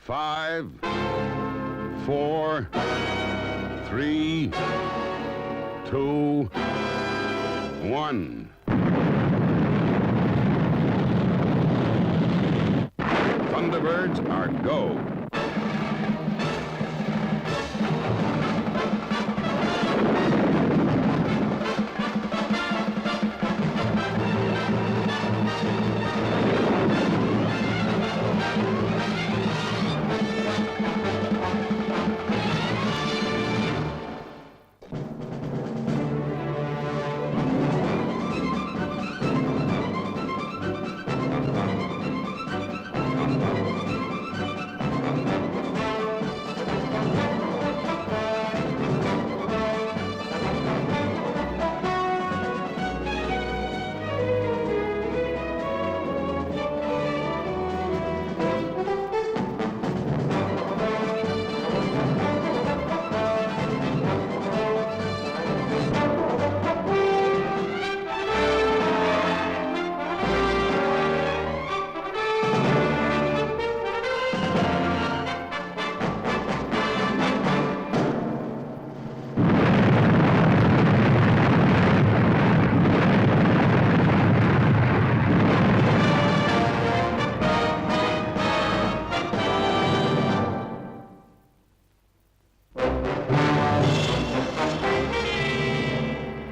5, 4, 3, 2, 1. Thunderbirds are go.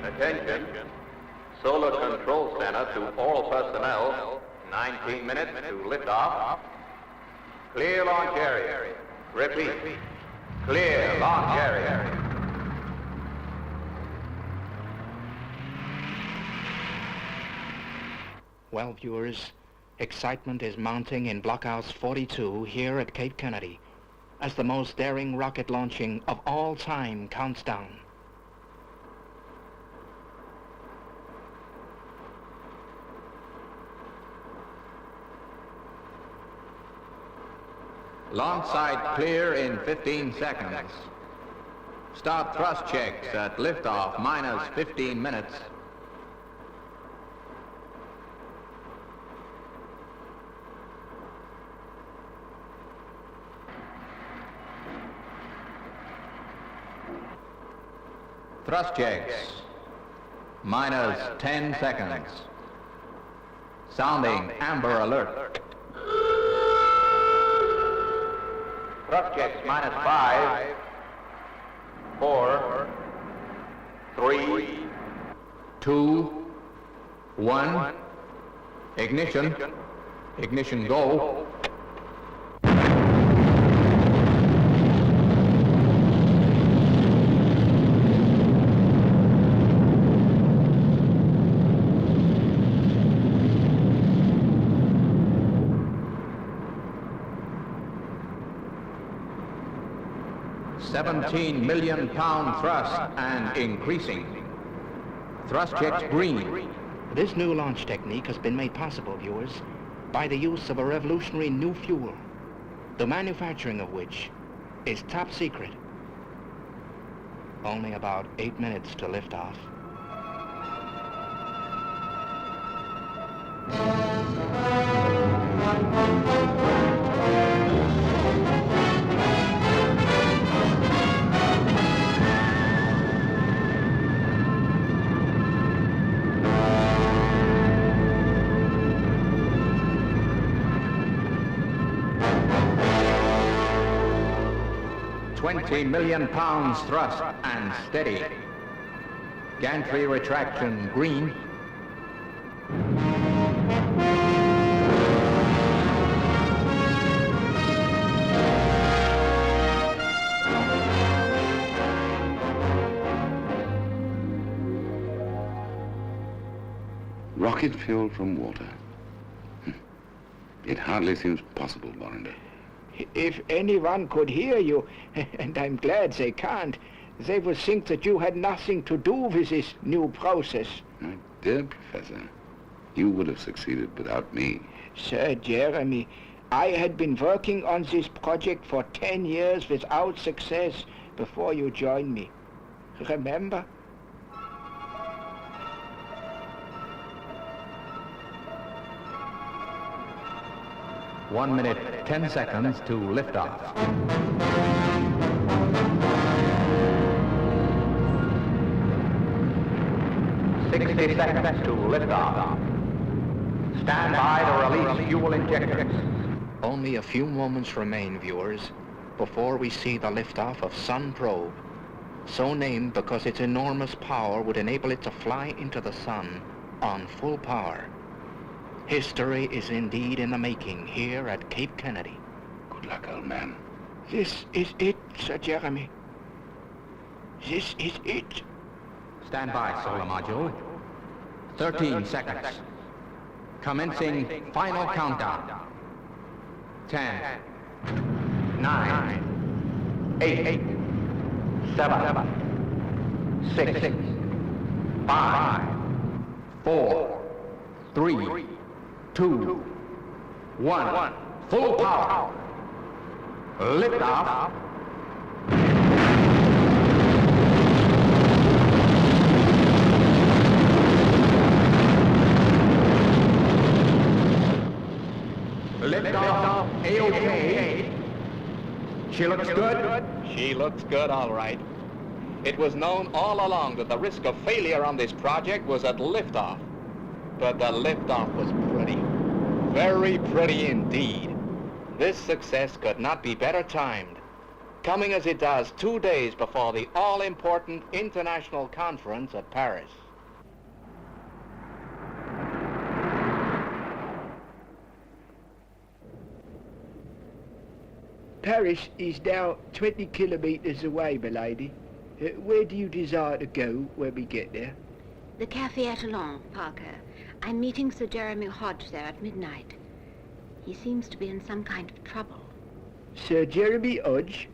Attention. Solar Control Center to all personnel. 19 minutes to liftoff. Clear launch area. Repeat. Clear launch area. Well, viewers, excitement is mounting in Blockhouse 42 here at Cape Kennedy as the most daring rocket launching of all time counts down. Launch site clear in 15 seconds. Start thrust checks at liftoff minus 15 minutes. Thrust checks. Minus 10 seconds. Sounding amber alert. Thrust checks minus 5, 4, 3, 2, 1. Ignition. Ignition go. £17 million thrust and increasing. Thrust checks green. This new launch technique has been made possible, viewers, by the use of a revolutionary new fuel, the manufacturing of which is top secret. Only about 8 minutes to liftoff. £20 million thrust and steady. Gantry retraction green. Rocket fuel from water. It hardly seems possible, Borinder. If anyone could hear you, and I'm glad they can't, they would think that you had nothing to do with this new process. My dear Professor, you would have succeeded without me. Sir Jeremy, I had been working on this project for 10 years without success before you joined me. Remember? 1 minute, 10 seconds to liftoff. 60 seconds to liftoff. Stand by to release fuel injectors. Only a few moments remain, viewers, before we see the liftoff of Sun Probe, so named because its enormous power would enable it to fly into the sun on full power. History is indeed in the making here at Cape Kennedy. Good luck, old man. This is it, Sir Jeremy. This is it. Stand by, solar module. 13 seconds. Commencing final countdown. 10, 9, 8, 7, 6, 5, 4, 3, 2, 1. Full power. Liftoff. Liftoff. A-OK. She looks good? She looks good, all right. It was known all along that the risk of failure on this project was at liftoff. But the liftoff was pretty. Very pretty indeed. This success could not be better timed, coming as it does 2 days before the all-important international conference at Paris. Paris is now 20 kilometers away, milady. Where do you desire to go when we get there? The Café Etalon, Parker. I'm meeting Sir Jeremy Hodge there at midnight. He seems to be in some kind of trouble. Sir Jeremy Hodge?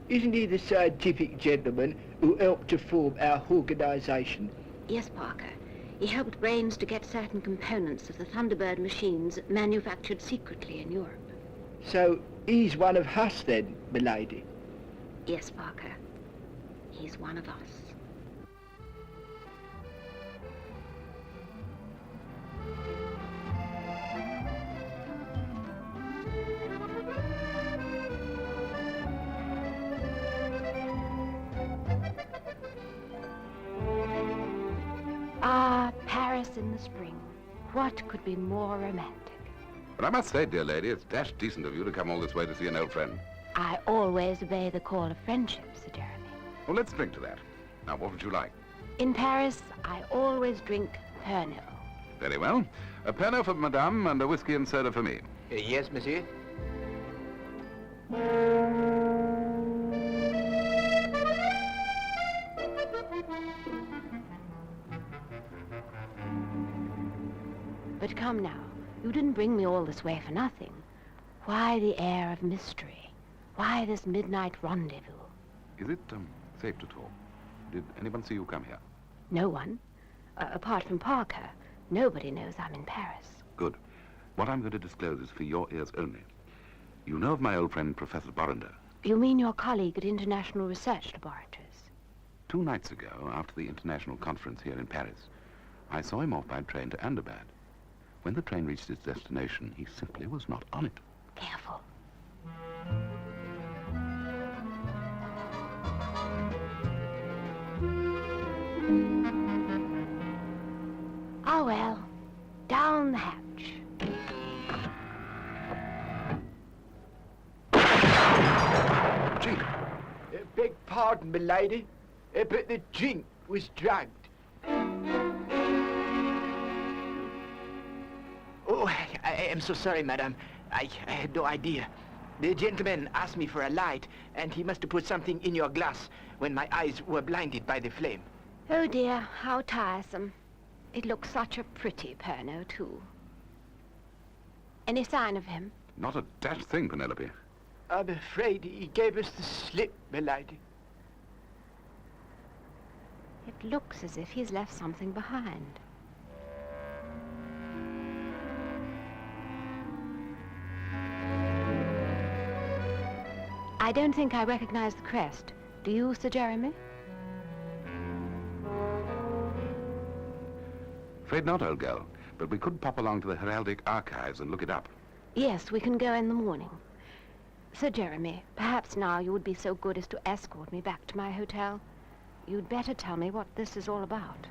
Isn't he the scientific gentleman who helped to form our organization? Yes, Parker. He helped Brains to get certain components of the Thunderbird machines manufactured secretly in Europe. So he's one of us then, milady? Yes, Parker. He's one of us. Ah, Paris in the spring. What could be more romantic? But I must say, dear lady, it's dashed decent of you to come all this way to see an old friend. I always obey the call of friendship, Sir Jeremy. Well, let's drink to that. Now, what would you like? In Paris, I always drink Perils. Very well. A Pernod for Madame and a whiskey and soda for me. Yes, monsieur. But come now, you didn't bring me all this way for nothing. Why the air of mystery? Why this midnight rendezvous? Is it safe to talk? Did anyone see you come here? No one. Apart from Parker, nobody knows I'm in Paris. Good. What I'm going to disclose is for your ears only. You know of my old friend, Professor Borrender. You mean your colleague at International Research Laboratories? 2 nights ago, after the international conference here in Paris, I saw him off by train to Ahmedabad. When the train reached its destination, he simply was not on it. Careful. Oh, well. Down the hatch. Gee, Beg pardon, milady, but the drink was drugged. Oh, I am so sorry, madam. I had no idea. The gentleman asked me for a light, and he must have put something in your glass when my eyes were blinded by the flame. Oh, dear, how tiresome. It looks such a pretty Pernod, too. Any sign of him? not a dashed thing, Penelope. I'm afraid he gave us the slip, milady. It looks as if he's left something behind. I don't think I recognize the crest. Do you, Sir Jeremy? Afraid not, old girl. But we could pop along to the Heraldic Archives and look it up. Yes, we can go in the morning. Sir Jeremy, perhaps now you would be so good as to escort me back to my hotel. You'd better tell me what this is all about.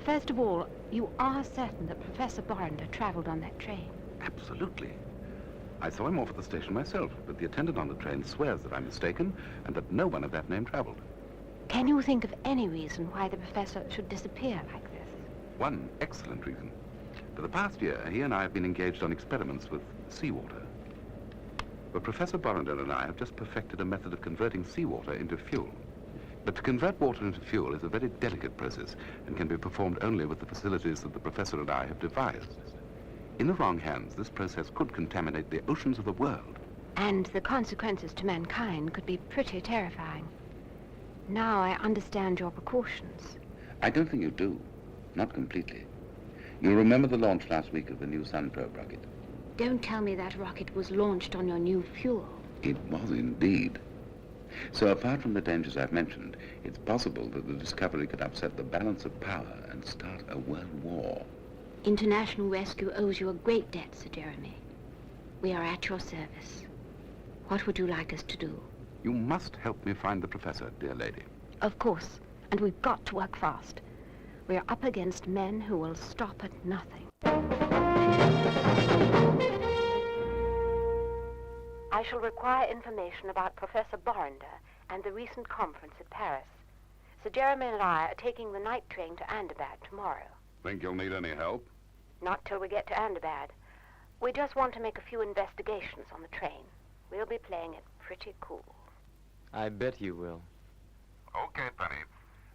First of all, you are certain that Professor Borrender traveled on that train? Absolutely. I saw him off at the station myself, but the attendant on the train swears that I'm mistaken and that no one of that name traveled. Can you think of any reason why the professor should disappear like this? One excellent reason. For the past year, he and I have been engaged on experiments with seawater. But Professor Borrender and I have just perfected a method of converting seawater into fuel. But to convert water into fuel is a very delicate process and can be performed only with the facilities that the professor and I have devised. In the wrong hands, this process could contaminate the oceans of the world. And the consequences to mankind could be pretty terrifying. Now I understand your precautions. I don't think you do. Not completely. You remember the launch last week of the new Sun probe rocket? Don't tell me that rocket was launched on your new fuel. It was indeed. So apart from the dangers I've mentioned, it's possible that the discovery could upset the balance of power and start a world war. International Rescue owes you a great debt, Sir Jeremy. We are at your service. What would you like us to do? You must help me find the professor, dear lady. Of course, and we've got to work fast. We're up against men who will stop at nothing. I shall require information about Professor Borrender and the recent conference at Paris. Sir Jeremy and I are taking the night train to Ahmedabad tomorrow. Think you'll need any help? Not till we get to Ahmedabad. We just want to make a few investigations on the train. We'll be playing it pretty cool. I bet you will. Okay, Penny.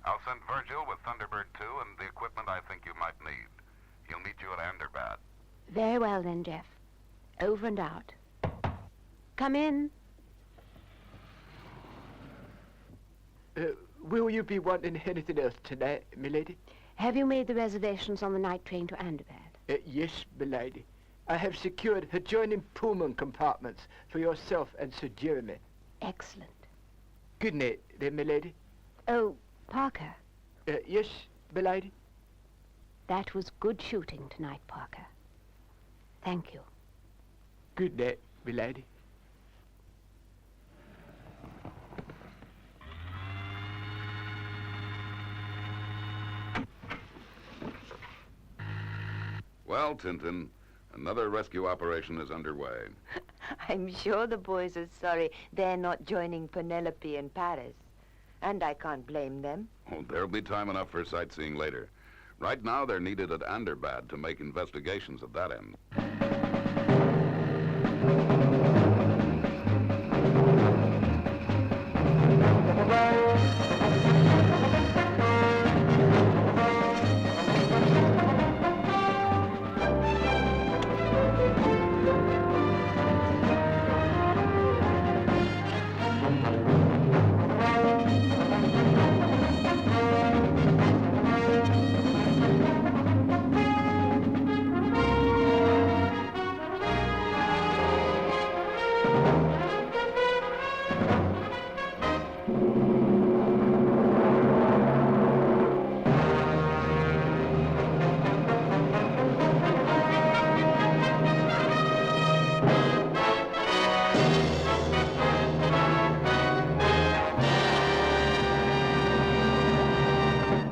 I'll send Virgil with Thunderbird 2 and the equipment I think you might need. He'll meet you at Ahmedabad. Very well then, Jeff. Over and out. Come in. Will you be wanting anything else tonight, milady? Have you made the reservations on the night train to Ahmedabad? Yes, milady. I have secured adjoining Pullman compartments for yourself and Sir Jeremy. Excellent. Good night, then, milady. Oh, Parker. Yes, milady. That was good shooting tonight, Parker. Thank you. Good night, milady. Well, Tintin, another rescue operation is underway. I'm sure the boys are sorry they're not joining Penelope in Paris. And I can't blame them. Oh, there'll be time enough for sightseeing later. Right now, they're needed at Ahmedabad to make investigations at that end.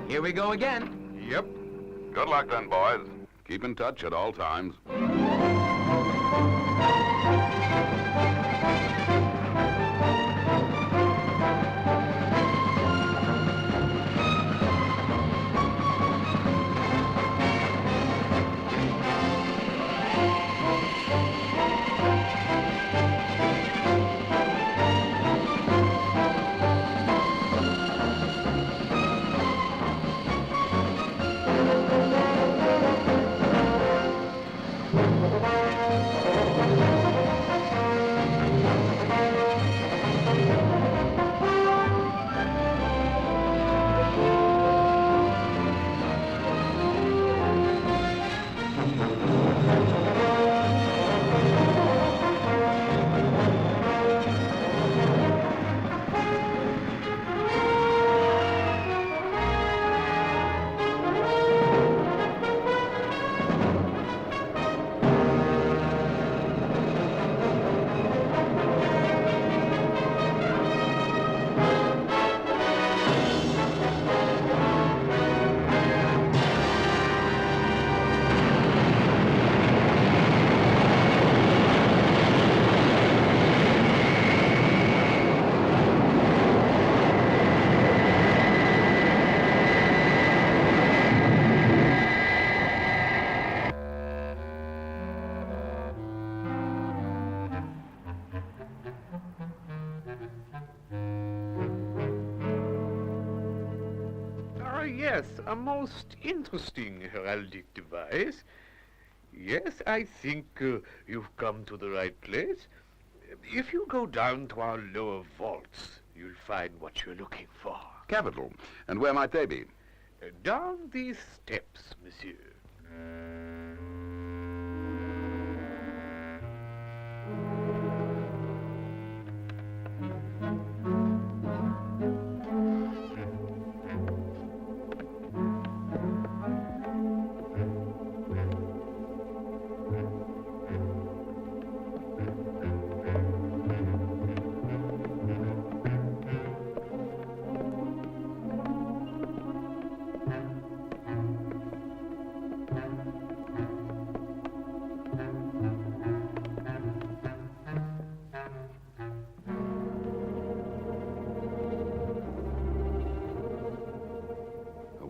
Here we go again. Yep. Good luck then, boys. Keep in touch at all times. Yes, a most interesting heraldic device. Yes, I think you've come to the right place. If you go down to our lower vaults, you'll find what you're looking for. Capital. And where might they be? Down these steps, monsieur.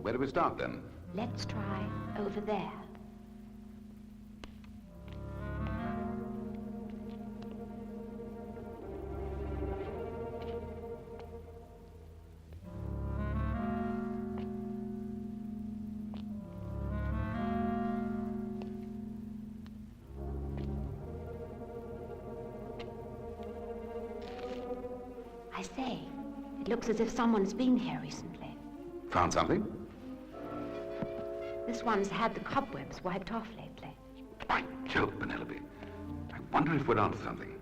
Where do we start, then? Let's try over there. I say, it looks as if someone's been here recently. Found something? This one's had the cobwebs wiped off lately. By Jove, Penelope. I wonder if we're onto something.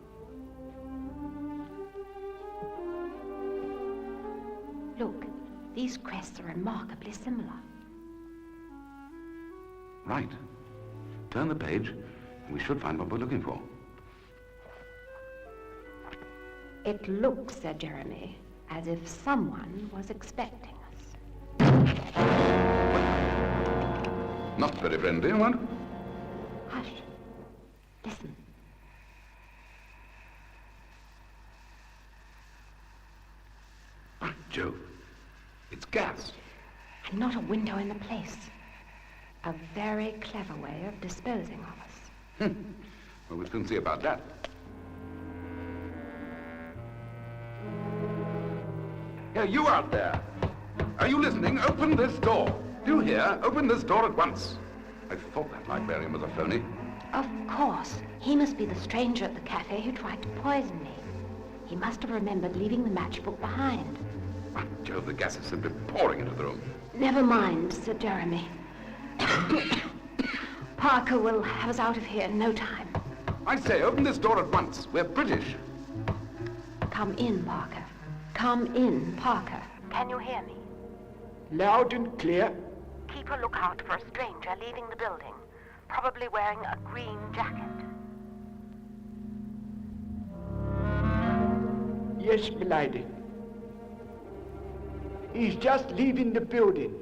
Look, these crests are remarkably similar. Right. Turn the page, and we should find what we're looking for. It looks, Sir Jeremy, as if someone was expecting us. Not very friendly, what? Hush. Listen. By Jove. It's gas. And not a window in the place. A very clever way of disposing of us. Well, we'll soon see about that. Here, you out there. Are you listening? Open this door. Do you hear? Open this door at once. I thought that librarian was a phony. Of course. He must be the stranger at the cafe who tried to poison me. He must have remembered leaving the matchbook behind. By Jove, the gas is simply pouring into the room. Never mind, Sir Jeremy. Parker will have us out of here in no time. I say, open this door at once. We're British. Come in, Parker. Come in, Parker. Can you hear me? Loud and clear. Keep a lookout for a stranger leaving the building, probably wearing a green jacket. Yes, milady. He's just leaving the building.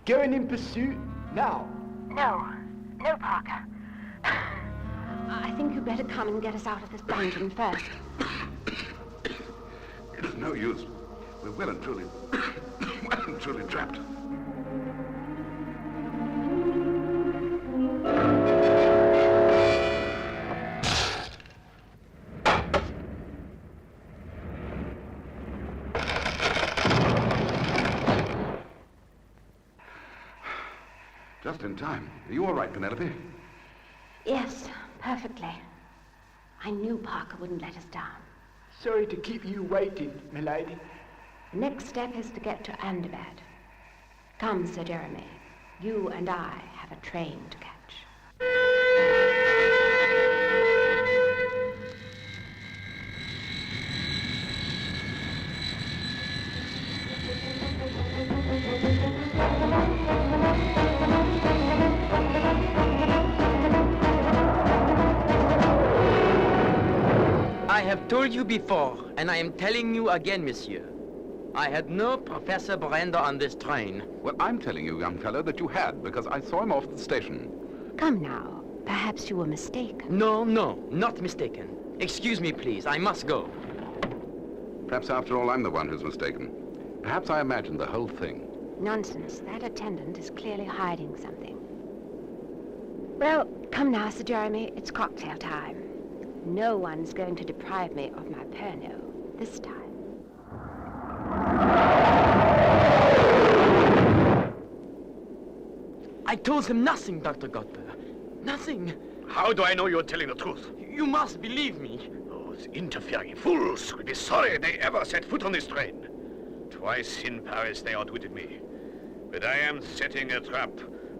Going in pursuit now. No, Parker. I think you'd better come and get us out of this dungeon first. It's no use. We're well and truly trapped. Just in time. Are you all right, Penelope? Yes, perfectly. I knew Parker wouldn't let us down. Sorry to keep you waiting, milady. The next step is to get to Anderbad. Come, Sir Jeremy. You and I have a train to catch. I have told you before, and I am telling you again, monsieur. I had no Professor Brenda on this train. Well, I'm telling you, young fellow, that you had, because I saw him off at the station. Come now. Perhaps you were mistaken. No, not mistaken. Excuse me, please. I must go. Perhaps, after all, I'm the one who's mistaken. Perhaps I imagined the whole thing. Nonsense. That attendant is clearly hiding something. Well, come now, Sir Jeremy. It's cocktail time. No one's going to deprive me of my Pernod this time. I told him nothing, Dr. Godber. Nothing. How do I know you're telling the truth? You must believe me. Those interfering fools will be sorry they ever set foot on this train. Twice in Paris they outwitted me. But I am setting a trap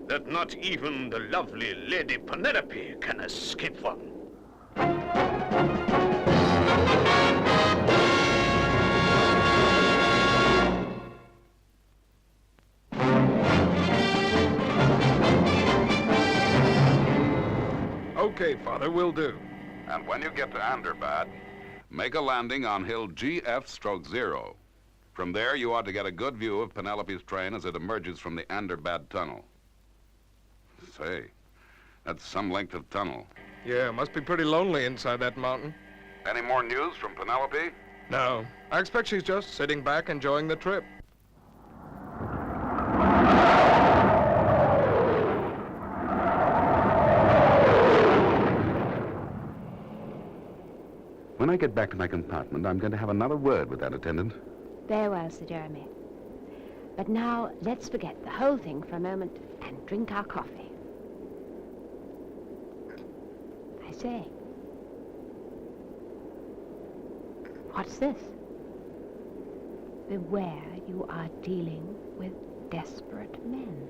that not even the lovely Lady Penelope can escape from. Okay, Father, will do. And when you get to Thunderbirds, make a landing on hill GF/0. From there, you ought to get a good view of Penelope's train as it emerges from the Thunderbirds tunnel. Say, that's some length of tunnel. Yeah, must be pretty lonely inside that mountain. Any more news from Penelope? No, I expect she's just sitting back enjoying the trip. When I get back to my compartment, I'm going to have another word with that attendant. Very well, Sir Jeremy. But now, let's forget the whole thing for a moment and drink our coffee. I say. What's this? Beware, you are dealing with desperate men.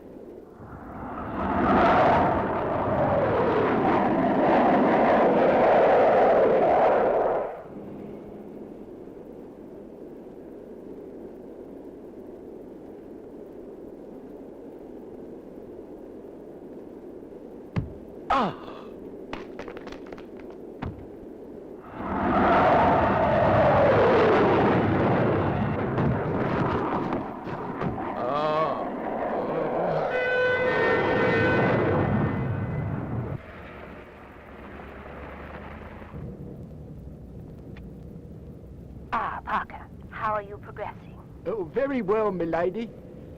Parker, how are you progressing? Oh, very well, milady.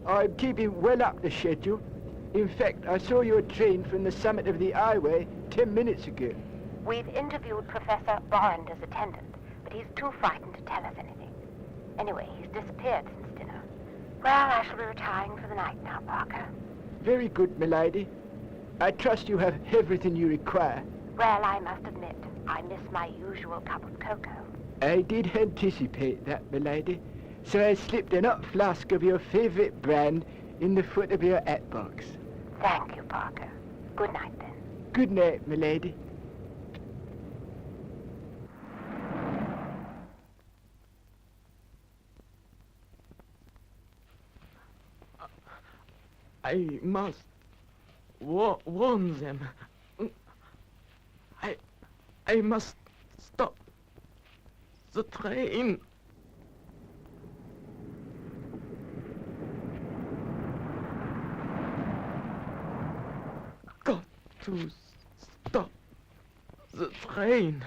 I'm keeping well up the schedule. In fact, I saw your train from the summit of the highway 10 minutes ago. We've interviewed Professor Borender's attendant, but he's too frightened to tell us anything. Anyway, he's disappeared since dinner. Well, I shall be retiring for the night now, Parker. Very good, milady. I trust you have everything you require. Well, I must admit, I miss my usual cup of cocoa. I did anticipate that, milady, so I slipped an hot flask of your favorite brand in the foot of your hat box. Thank you, Parker. Good night, then. Good night, milady. I must warn them. I must stop the train. Got to stop the train.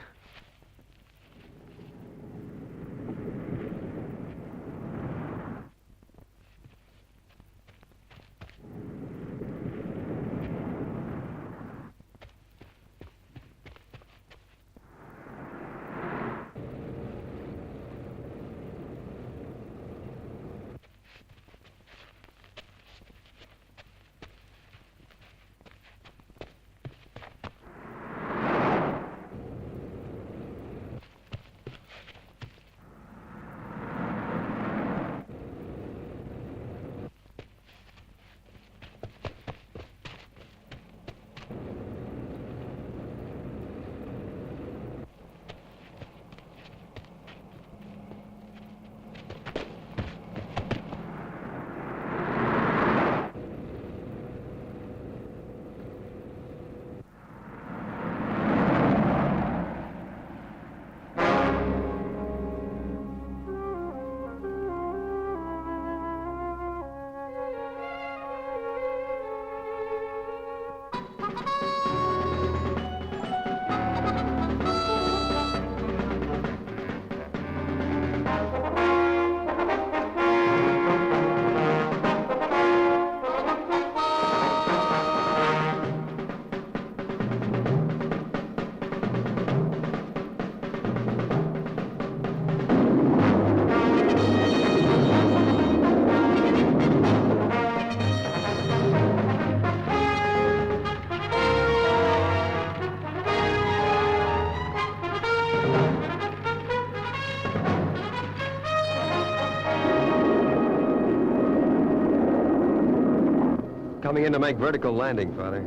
coming in to make vertical landing, Father.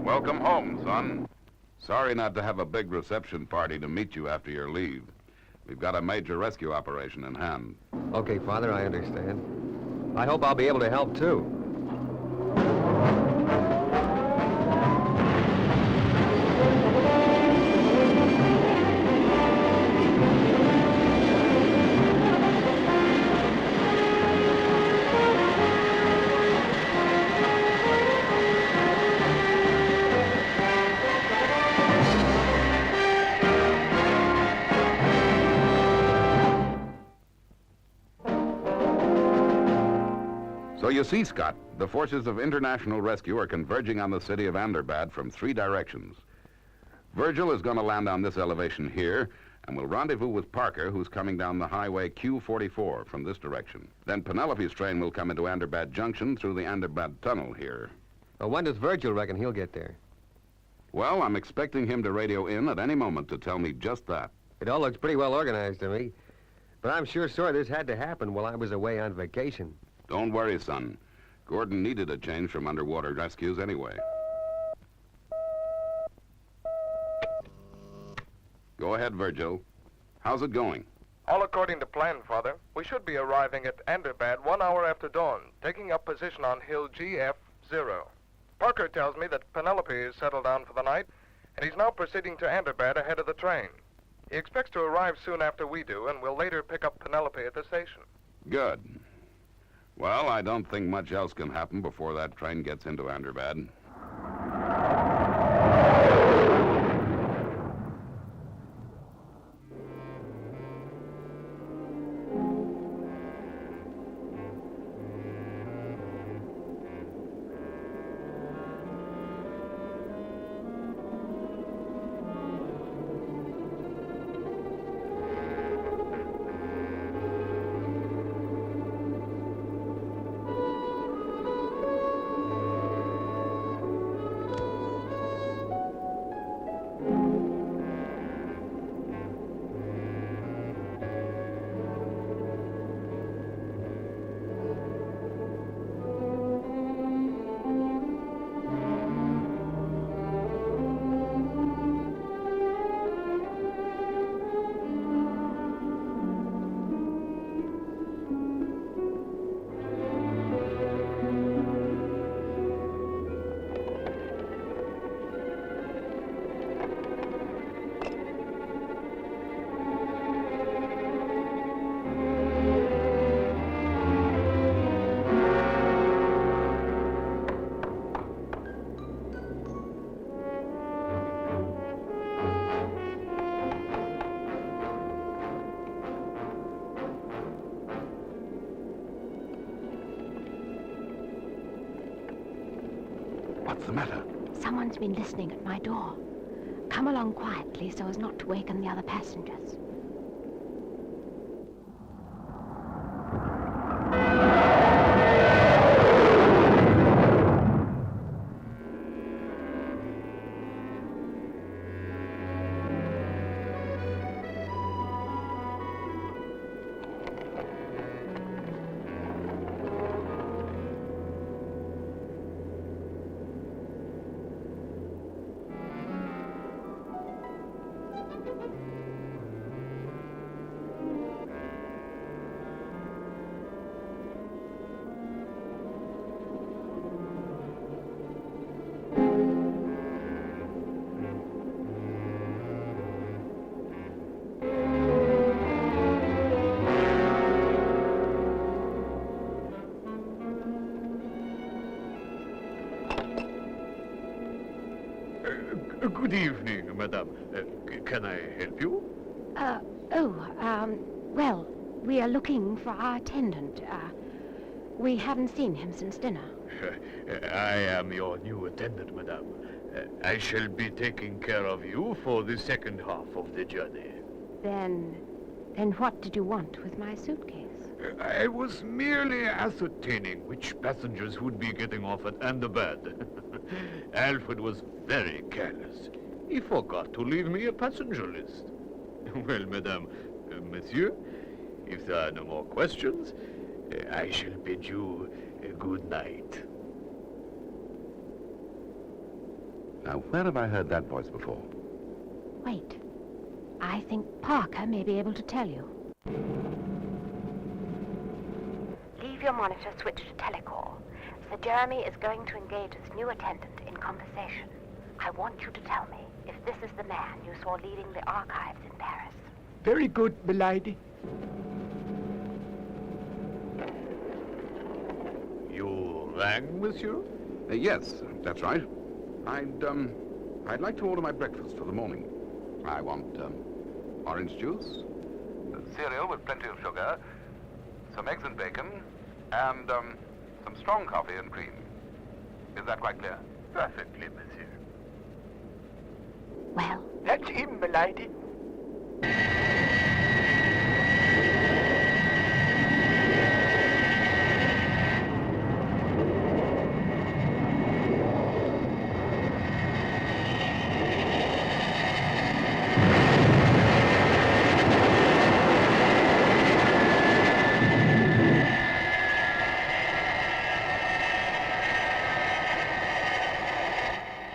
Welcome home, son. Sorry not to have a big reception party to meet you after your leave. We've got a major rescue operation in hand. Okay, Father, I understand. I hope I'll be able to help, too. So you see, Scott, the forces of international rescue are converging on the city of Thunderbirds from 3 directions. Virgil is going to land on this elevation here, and will rendezvous with Parker, who's coming down the highway Q44 from this direction. Then Penelope's train will come into Thunderbirds Junction through the Thunderbirds Tunnel here. Well, when does Virgil reckon he'll get there? Well, I'm expecting him to radio in at any moment to tell me just that. It all looks pretty well organized to me. But I'm sure sorry this had to happen while I was away on vacation. Don't worry, son. Gordon needed a change from underwater rescues anyway. Go ahead, Virgil. How's it going? All according to plan, Father. We should be arriving at Thunderbirds 1 hour after dawn, taking up position on hill GF0. Parker tells me that Penelope is settled down for the night, and he's now proceeding to Thunderbirds ahead of the train. He expects to arrive soon after we do, and will later pick up Penelope at the station. Good. Well, I don't think much else can happen before that train gets into Thunderbirds. What's the matter? Someone's been listening at my door. Come along quietly so as not to waken the other passengers. Good evening, madame. Can I help you? Well, we are looking for our attendant. We haven't seen him since dinner. I am your new attendant, madame. I shall be taking care of you for the second half of the journey. Then what did you want with my suitcase? I was merely ascertaining which passengers would be getting off at Thunderbirds. Alfred was very careless. He forgot to leave me a passenger list. Well, madame, monsieur, if there are no more questions, I shall bid you good night. Now, where have I heard that voice before? Wait. I think Parker may be able to tell you. Leave your monitor switched to telecall. Sir Jeremy is going to engage his new attendant in conversation. I want you to tell me if this is the man you saw leading the archives in Paris. Very good, milady. You rang, monsieur? Yes, that's right. I'd like to order my breakfast for the morning. I want, orange juice, cereal with plenty of sugar, some eggs and bacon, and, some strong coffee and cream. Is that quite clear? Perfectly, monsieur. Well, That's him, milady.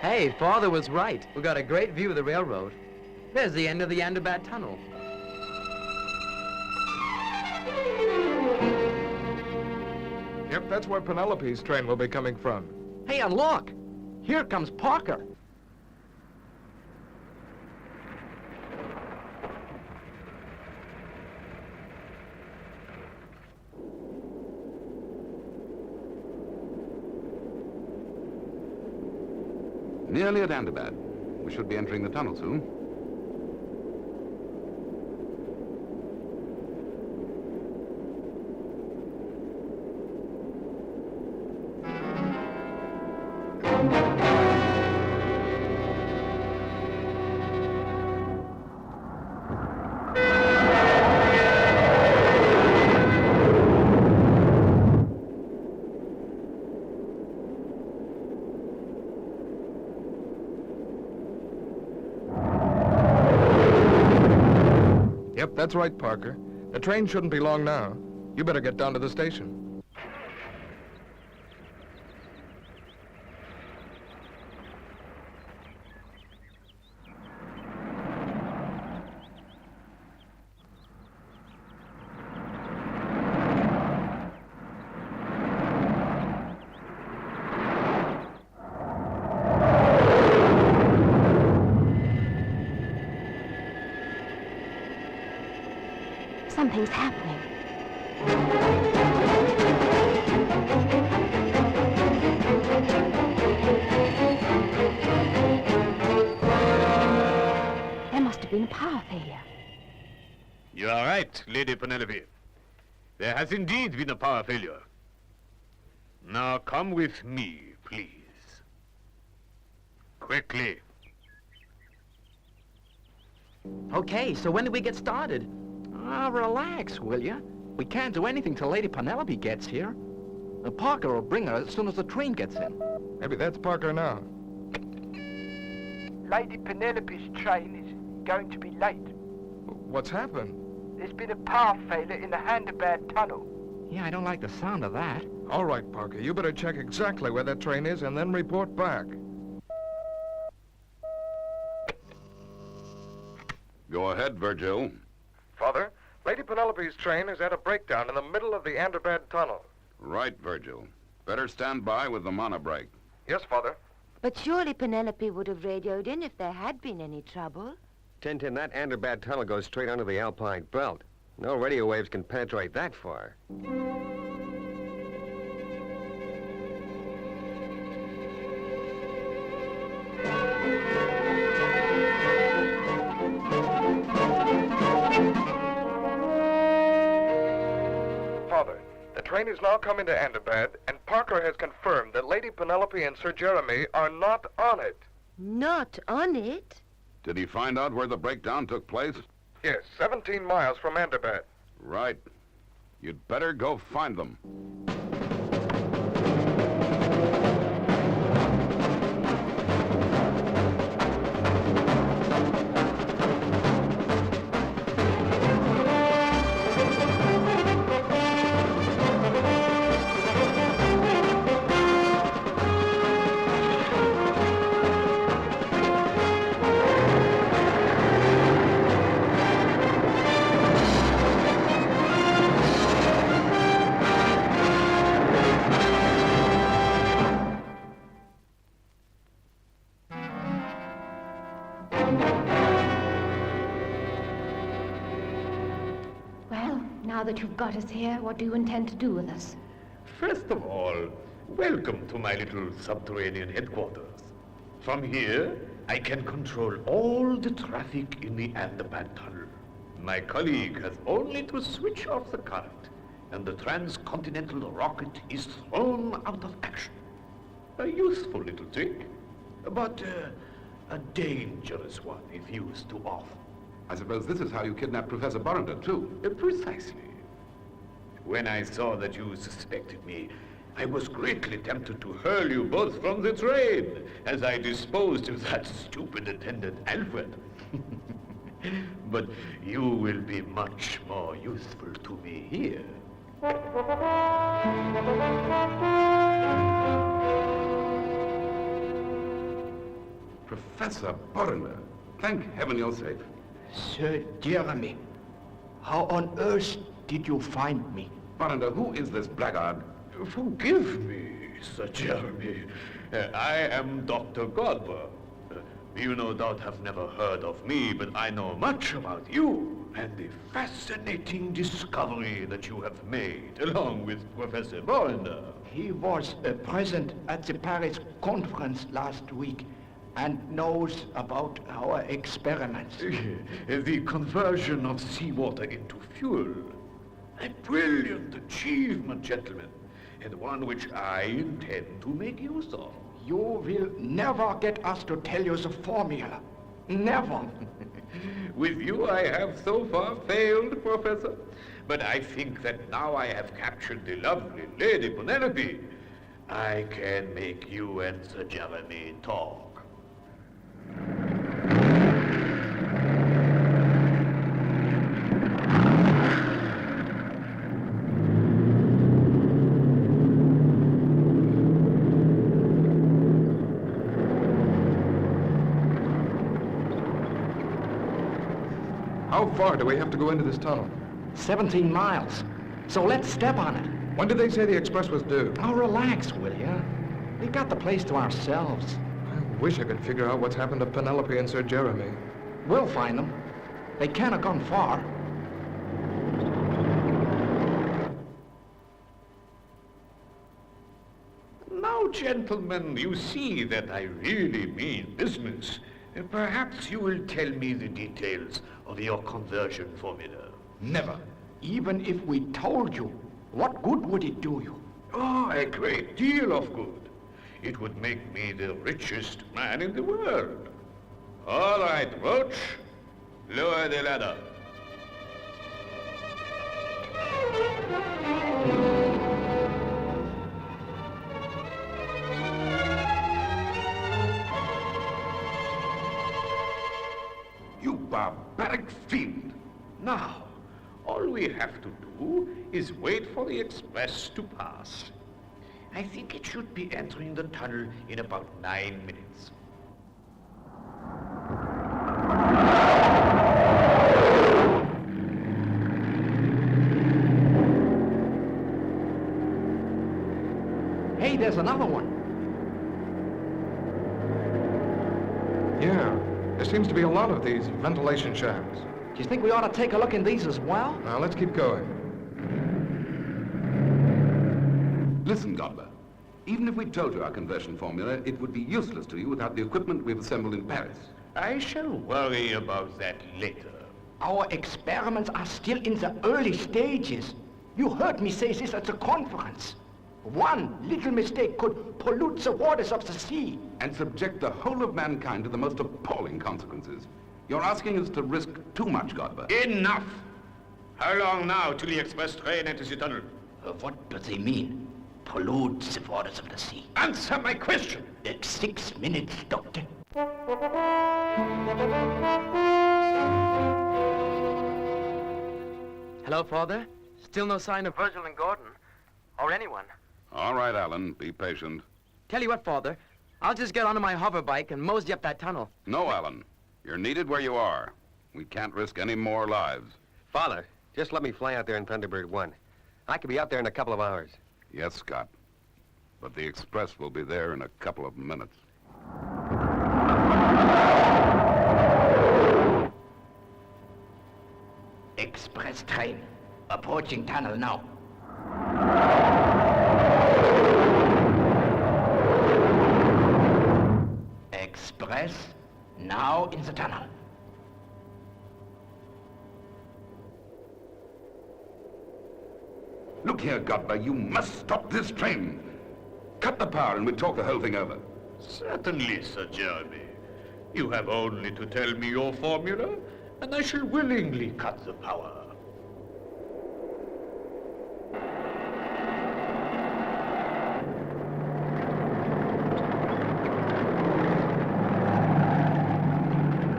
Hey, Father was right. We got a great view of the railroad. There's the end of the Anderbad Tunnel. Yep, that's where Penelope's train will be coming from. Hey, and look! Here comes Parker. Nearly at Anderbad. We should be entering the tunnel soon. Yep, that's right, Parker. The train shouldn't be long now. You better get down to the station. something's happening. There must have been a power failure. You are right, Lady Penelope. There has indeed been a power failure. Now come with me, please. Quickly. Okay, so when do we get started? Relax, will ya? We can't do anything till Lady Penelope gets here. Parker will bring her as soon as the train gets in. Maybe that's Parker now. Lady Penelope's train is going to be late. What's happened? There's been a power failure in the Thunderbirds tunnel. Yeah, I don't like the sound of that. All right, Parker, you better check exactly where that train is and then report back. Go ahead, Virgil. Father, Lady Penelope's train is at a breakdown in the middle of the Anderbad tunnel. Right, Virgil. Better stand by with the monobrake. Yes, Father. But surely Penelope would have radioed in if there had been any trouble. Tintin, that Anderbad tunnel goes straight under the Alpine belt. No radio waves can penetrate that far. Father, the train is now coming to Anderbad, and Parker has confirmed that Lady Penelope and Sir Jeremy are not on it. Not on it? Did he find out where the breakdown took place? Yes, 17 miles from Anderbad. Right. You'd better go find them. Well, now that you've got us here, what do you intend to do with us? First of all, welcome to my little subterranean headquarters. From here, I can control all the traffic in the Thunderbird tunnel. My colleague has only to switch off the current, and the transcontinental rocket is thrown out of action. A useful little trick, but a dangerous one if used too often. I suppose this is how you kidnapped Professor Borrender, too. Precisely. When I saw that you suspected me, I was greatly tempted to hurl you both from the train as I disposed of that stupid attendant, Alfred. But you will be much more useful to me here. Professor Borrender, thank heaven you're safe. Sir Jeremy, how on earth did you find me? Borrender, who is this blackguard? Forgive me, Sir Jeremy. I am Dr. Godber. You no doubt have never heard of me, but I know much about you and the fascinating discovery that you have made, along with Professor Borrender. He was present at the Paris conference last week and knows about our experiments. The conversion of seawater into fuel. A brilliant achievement, gentlemen, and one which I intend to make use of. You will never get us to tell you the formula. Never. With you I have so far failed, Professor. But I think that now I have captured the lovely Lady Penelope, I can make you and Sir Jeremy talk. How far do we have to go into this tunnel? 17 miles. So let's step on it. When did they say the express was due? Now relax, will ya? We got the place to ourselves. I wish I could figure out what's happened to Penelope and Sir Jeremy. We'll find them. They can't have gone far. Now, gentlemen, you see that I really mean business. Perhaps you will tell me the details of your conversion formula. Never. Even if we told you, what good would it do you? Oh, a great deal of good. It would make me the richest man in the world. All right, Roach, lower the ladder. You barbaric fiend! Now, all we have to do is wait for the express to pass. I think it should be entering the tunnel in about 9 minutes. Hey, there's another one. Yeah, there seems to be a lot of these ventilation shafts. Do you think we ought to take a look in these as well? Now, let's keep going. Listen, Godber. Even if we told you our conversion formula, it would be useless to you without the equipment we've assembled in Paris. I shall worry about that later. Our experiments are still in the early stages. You heard me say this at the conference. One little mistake could pollute the waters of the sea. And subject the whole of mankind to the most appalling consequences. You're asking us to risk too much, Godber. Enough! How long now till the express train enters the tunnel? What do they mean? Pollute the waters of the sea. Answer my question! 6 minutes, Doctor. Hello, Father? Still no sign of Virgil and Gordon? Or anyone? All right, Alan, be patient. Tell you what, Father. I'll just get onto my hover bike and mosey up that tunnel. No, Alan. You're needed where you are. We can't risk any more lives. Father, just let me fly out there in Thunderbird 1. I could be out there in a couple of hours. Yes, Scott. But the express will be there in a couple of minutes. Express train. Approaching tunnel now. Express now in the tunnel. Look here, Godber, you must stop this train. Cut the power and we'll talk the whole thing over. Certainly, Sir Gerry. You have only to tell me your formula, and I shall willingly cut the power.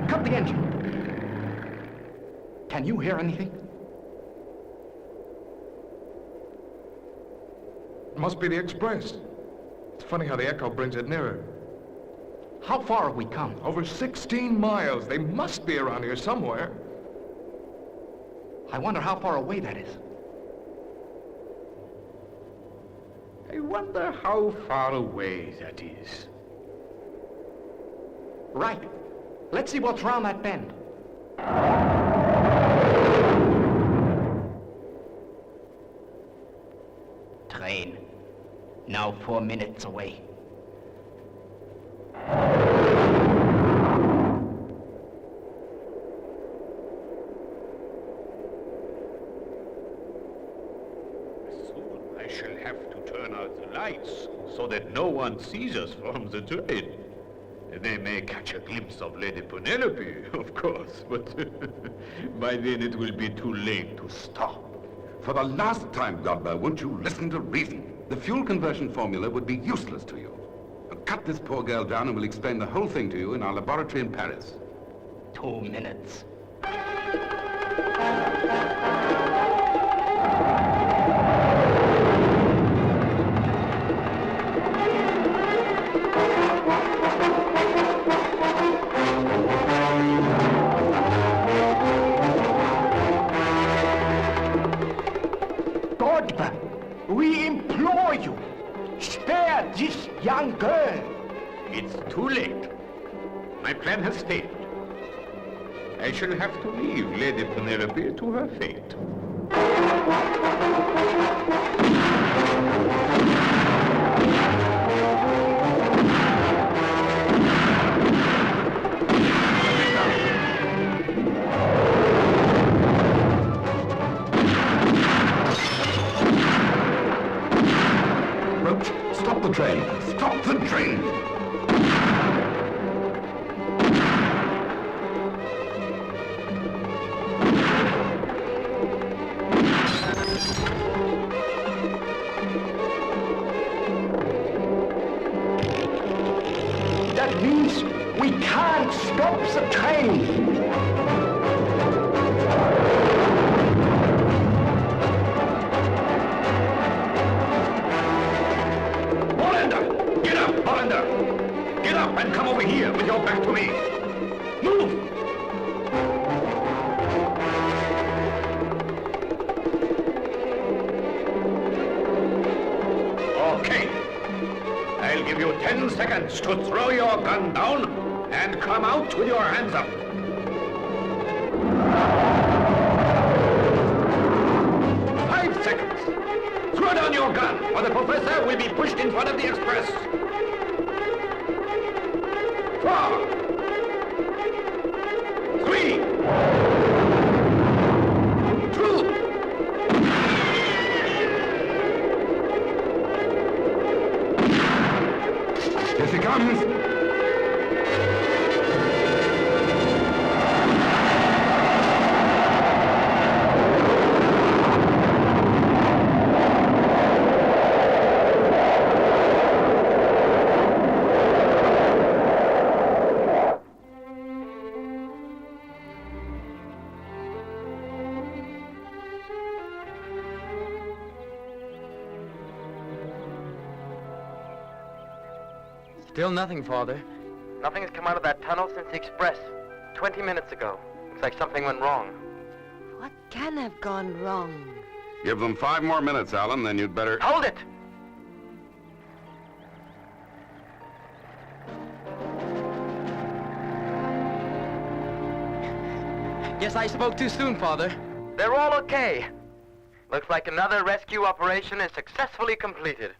Cut the engine. Can you hear anything? It must be the express. It's funny how the echo brings it nearer. How far have we come? Over 16 miles. They must be around here somewhere. I wonder how far away that is. I wonder how far away that is. Right. Let's see what's round that bend. Train. Now 4 minutes away. Soon I shall have to turn out the lights so that no one sees us from the train. They may catch a glimpse of Lady Penelope, of course, but by then it will be too late to stop. For the last time, Godber, won't you listen to reason? The fuel conversion formula would be useless to you. Now cut this poor girl down and we'll explain the whole thing to you in our laboratory in Paris. 2 minutes. Godber, we implore you, spare this young girl. It's too late. My plan has failed. I shall have to leave Lady Penelope to her fate. Roach, stop the train! Stop the train! That means we can't stop the train. Get up, Hollander! Get up and come over here with your back to me. Move! Okay. I'll give you 10 seconds to throw your gun down and come out with your hands up. 5 seconds. Throw down your gun, or the professor will be pushed in front of the express. 4, 3, 2. Here she comes! Still nothing, Father. Nothing has come out of that tunnel since the express. 20 minutes ago. Looks like something went wrong. What can have gone wrong? Give them 5 more minutes, Alan, then you'd better... Hold it! Guess I spoke too soon, Father. They're all okay. Looks like another rescue operation is successfully completed.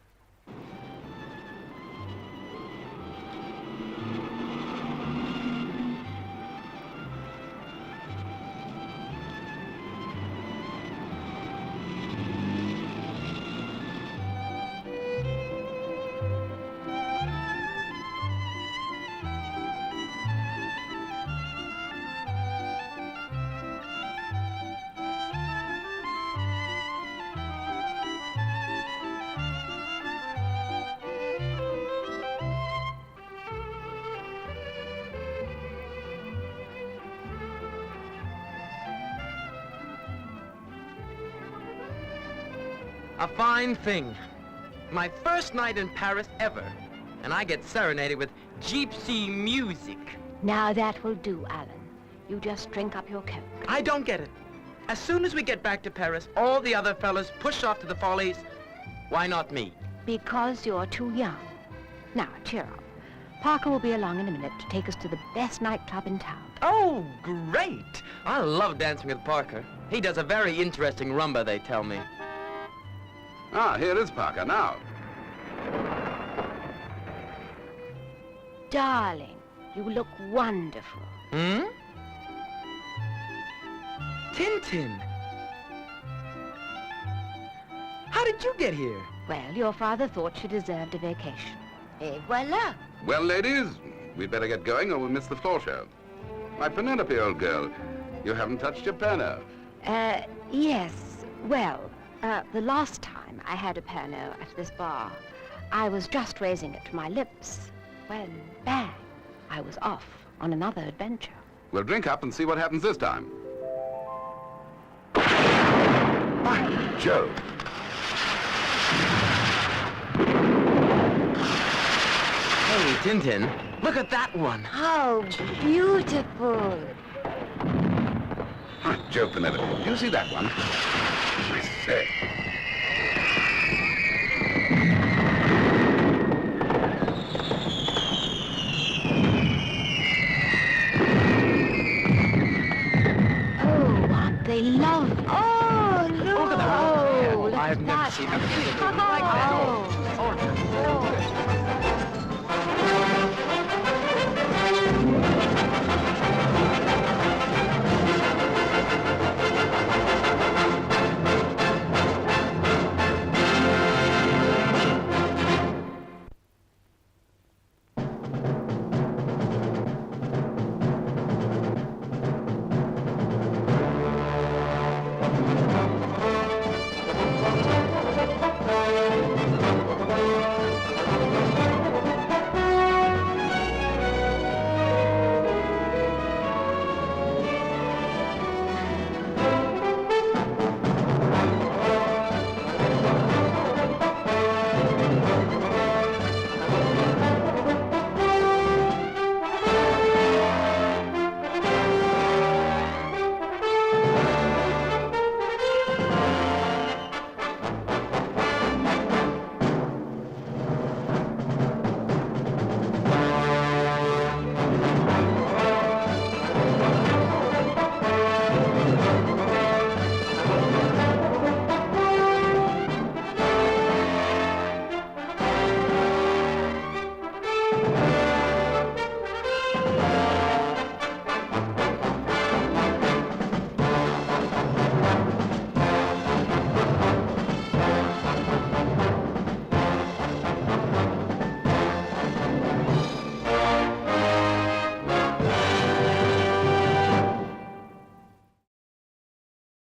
A fine thing. My first night in Paris ever. And I get serenaded with gypsy music. Now that will do, Alan. You just drink up your coke. I don't get it. As soon as we get back to Paris, all the other fellas push off to the Follies. Why not me? Because you're too young. Now, cheer up. Parker will be along in a minute to take us to the best nightclub in town. Oh, great! I love dancing with Parker. He does a very interesting rumba, they tell me. Ah, here is Parker now. Darling, you look wonderful. Hmm? Tintin! How did you get here? Well, your father thought she deserved a vacation. Et voila! Well, ladies, we'd better get going or we'll miss the floor show. My Penelope, old girl, you haven't touched your Perno. Yes. Well, the last time I had a Perno at this bar, I was just raising it to my lips when, bang, I was off on another adventure. We'll drink up and see what happens this time. By Jove! Hey, Tintin, look at that one. How beautiful! By Jove, Penelope, do you see that one? I say. Oh, aren't they lovely? Oh, look! Look at that. Oh, look I've at never that. seen anything like that. Oh.